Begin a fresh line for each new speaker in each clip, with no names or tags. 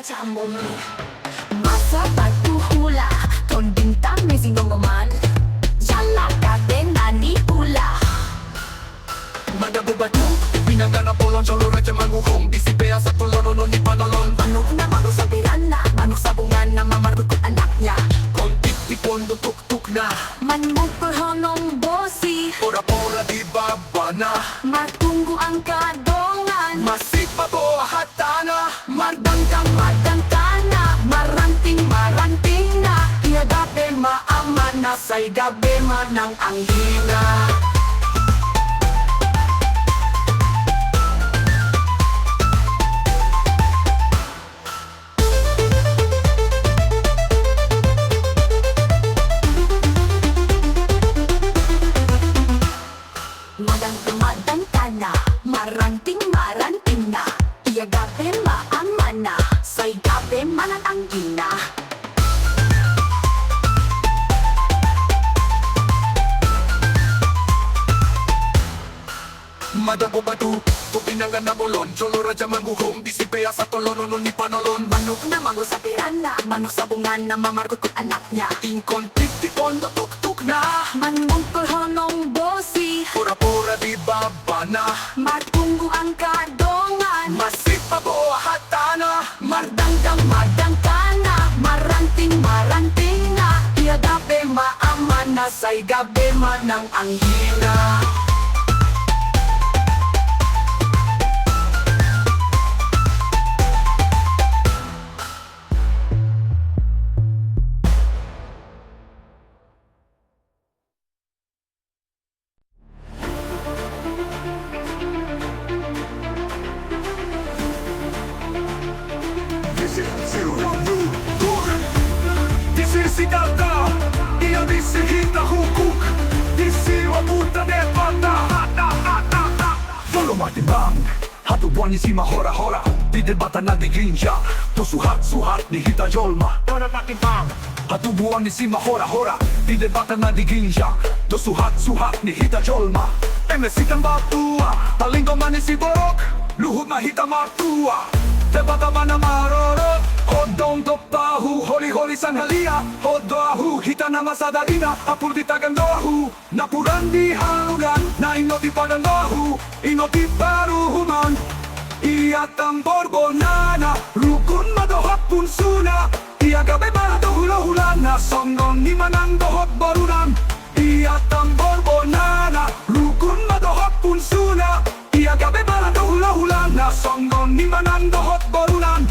Jambon Masa batu hula Ton bintang mezing ngoman Jala katen nani hula
Madabu batu Pinanggan na polon Jolo raja manguhong Disipea sa tulono no ni panolon
Manok na manok sa pirana Manok sa bungan na mamarukot anaknya
Kontik di pondo tuk-tuk na
Manmong perhonong bosi
Pora-pora di baba na
Matunggu ang kadongan
Masih paboa hatana
Mardangkang madangkana Maranting maranting na Iya dape maaman na Say dabe manang anghina Madang-madangkana Maranting maranting na Iya dape maaman na Say dabe manang anghina
Madabu batu Pinanggan na bolon Jolo raja manguhong Disipea sa tulono no ni panolon
Manok na manok sa pirana Manok sa bungan na mamarukot anaknya
Kontik di pondo tuk-tuk na
Manmong perhonong bosi
Pora-pora di baba na
Matunggu ang kadongan
Masih paboa hatana
Mardangdang madangkana Maranting maranting na Iya dape maaman na Say gabe manang anghina
Sidata, io dissi hita hukuk Dissi wa puta de bata Dolo matimbang Hatu buoni si mahora hora Di debata na di ginja To suhat ni hita jolma Dolo matimbang Hatu buoni si mahora hora Di debata na di ginja To suhat ni hita jolma Emesitan batua Talingko mani si borok Luhut na hita matua Debata mana maroro Hodong topahu Holi-holi sanghalia Hodoahu Hita na masadarina Apur di tagandoahu Napuran di halugan Na inoti pagandoahu Inoti paruhuman Iya tambor bonana Rukun madohot punsuna Iya gabe barato hula-hulana Songgon ni manang dohot borunan Iya tambor bonana Rukun madohot punsuna Iya gabe barato hula-hulana Songgon ni manang dohot borunan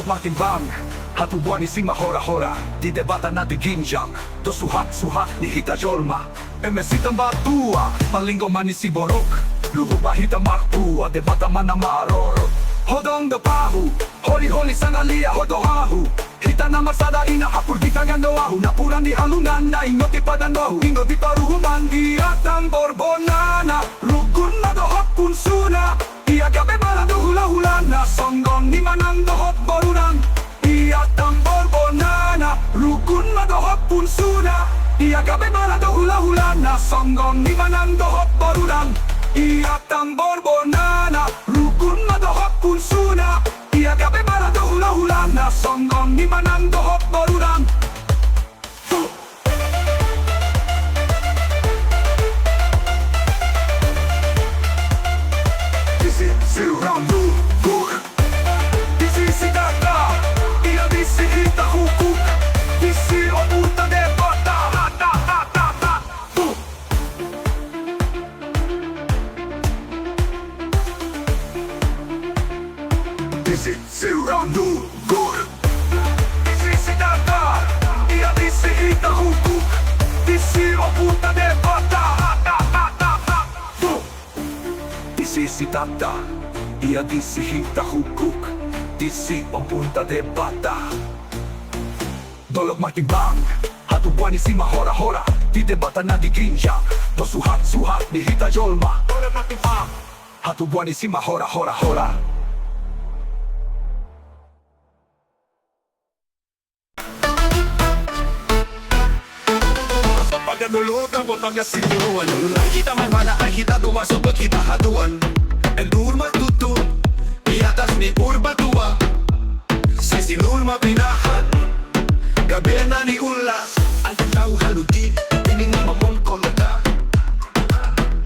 Matimbang Hatu buoni si mahora-hora Di debata na di ginjang Do suhat ni hita jolma Emesitan batua Malinggo mani si borok Luhuba hita martua Debata mana maroro Hodong do pahu Holi-holi sangalia hodoahu Hita na masada ina Hapur di tagandoahu Napuran di halungan Na ingoti padandoahu Ingoti paruhuman Iya tambor bonana Rukun na dohot punsuna Iya gabe malado hula-hulana Songgon ni manang dohot borunan Iya tambor bonana Rukun na dohot punsuna Iya gabe malado hula-hulana Songgon ni manang dohot borunan Iya tambor bonana Rukun na dohot punsuna Iya gabe malado hula-hulana Songgon ni manang dohot borunan Tata, ia dissi hita hukuk Dissi pampunta de bata Dolog matimbang Hatu buoni si mahora-hora Di debata na di ginja Do suhat ni hita jolma Dolog matimbang hatubuan isi mahora hora hora. Pagkadulog ang botang niya sinuruan. Kita may mana ay kita dumasok at kita hatuan. Endur matuto, piatas ni urba tua. Sa sinurma pinahan, gabi na ni ulas. Ang tao haludi, pining mamon kolata.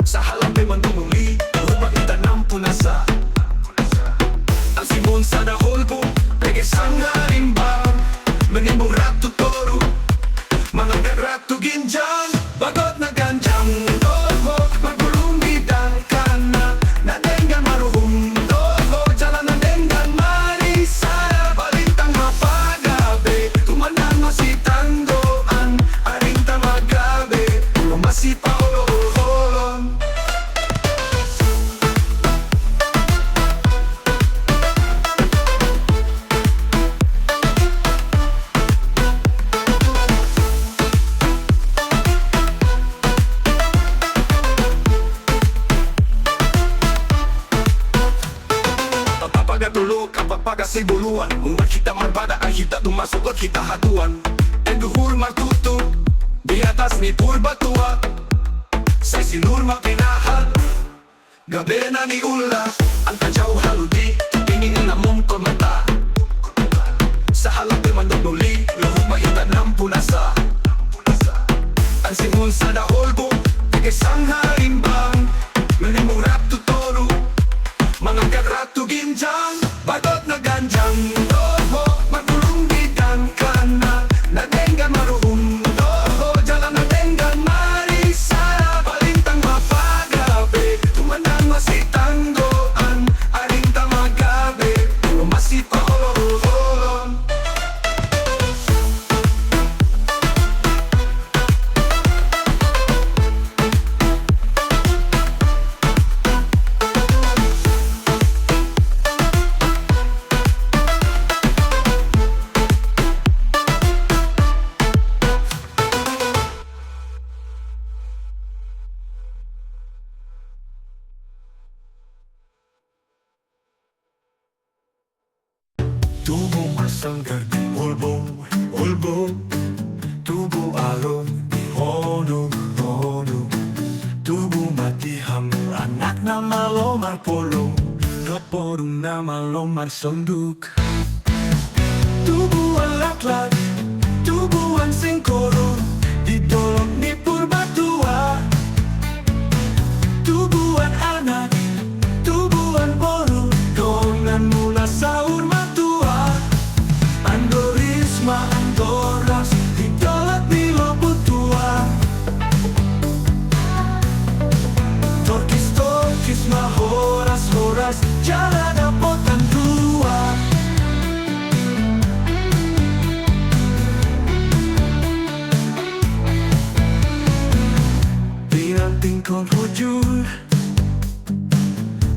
Sa halambe man tumuli, urba itanang punasa. Ang simon sa naholbo, pegesang harimbang. Menimong ratu toro, mga ratu ginjang. Bagot na ganjang doho, magulong bidang kana. Nadenggan maruhong doho, jalan nadenggan marisaya. Balintang mapagabi, tumanang masitanggoan. Aring tamagabi, puro masipa olo-olon. Pagkatulog kapag pagkasibuluan. Ungat kita marbada ay kita dumasok at kita hatuan. Enduhur martuto, di atas ni turba tua. Sa sinurma pinahan, gabi na ni ulas. Ang tadyaw haludi, tingin na mong mata. Sa halap man nuli, lahog maita ng punasa. Ang simon sa daholbo, tigesang harimbang. Menimong rap tutoro, mga kagratu ginjang. Bagot na ganjang doho, magulong bidang kana. Nadenggan maruhong doho, jalan nadenggan marisaya. Balintang mapagabi, tumanang masitanggoan. Aring tamagabi, puro masipa olo-olon. Tubo masanggar, ulbo, ulbo. Tubo alon, hono, hono. Tubo matiham, anak na malomar polo. Rapodong na malomar sonduk. Tubo alaklat, tubo ang singkoro. Didolog ni purbatua. Tubo ang anak, tubo ang boro. Dongan mula sa urmatua. Andorisma, Andoras, idolat ni Lobutua. Torkis, torkis, mahoras, horas, jalan apotan tua. Pinanting kong hujur,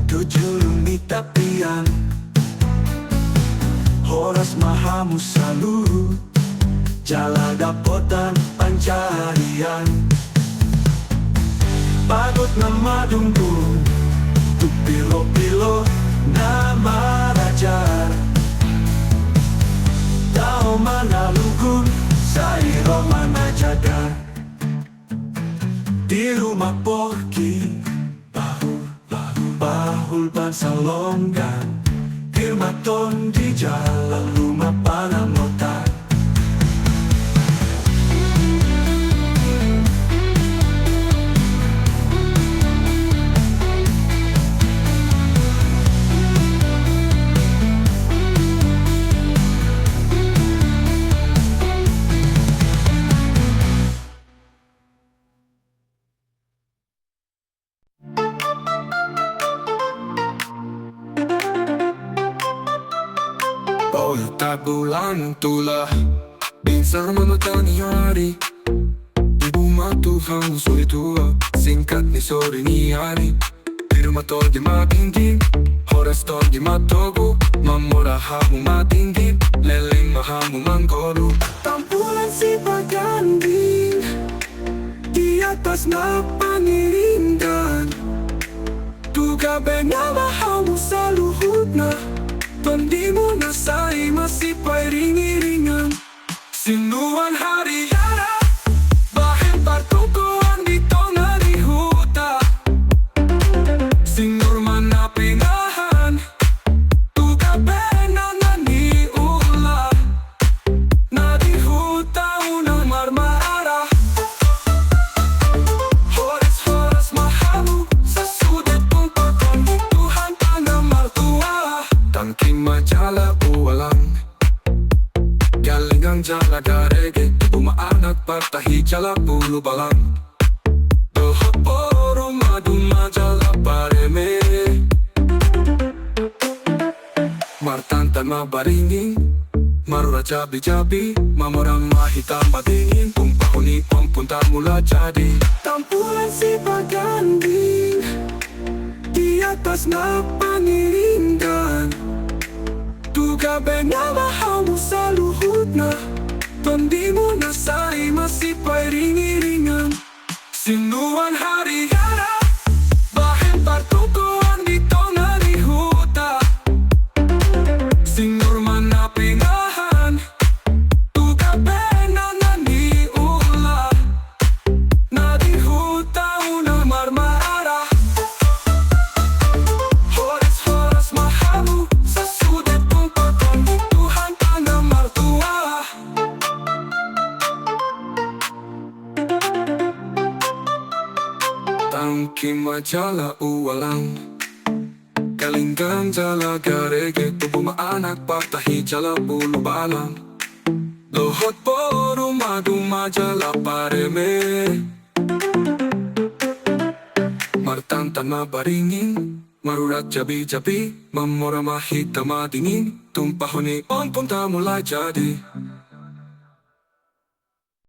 tujuh lumitapian. Horas mahamu salut, jala dapotan pancarian. Bagot na madungdung, tu pilo-pilo na marajar. Tao manalugun, sa iro manajadar. Di rumah porki, bahul ban salonggan. Firmaton di jalan rumah panamotan. Bulan tula Binsar mamatani hari Ibu matuhang suri tua Singkat ni sore ni hari Firma tol di matinggi Horas tol di matogo Mamora hamu matinggi Leling mahamu mangkoru Tampulan si paganding Di atas na paniringan gabi na mahal mo sa luhod na Pandi mo na sa masipay ringi-ringan Sinuan hariyara Bahin partukuan dito nga dihuta Sinurman na pingahan Tu gabi na naniula Na dihuta unang marmara Horas-horas mahalo Sa sudet kong pagkamutuhan pa na martua Tangking majala uwalang Galingang jala garege Umaanak partahi jala bulu balang Dohot poro maduma jala pareme Martantan mabaringin Marura jabi-jabi Mamorang mahita madingin Pumpahuni pampunta mula jadi Tampulan si paganding Di atas na paniringan Tu gabi na mahal mo sa luhod na Pandi mo na sa masipay ringi-ringan Sinuan hariyara Bahin partukuan dito nga dihuta Sinurman na pingahan Tu gabi na naniula Na dihuta unang marmara Horas-horas mahalo Sa sudet kong pagkamutuhan pa na martua Tangking majala uwalang Kalinggang jala garege Tupumaanak patahi jala bulu balang Lohot poro maduma jala pareme Martantan mabaringin Marurat jabi-jabi Mamora mahita madingin Tumpahuni on punta mula jadi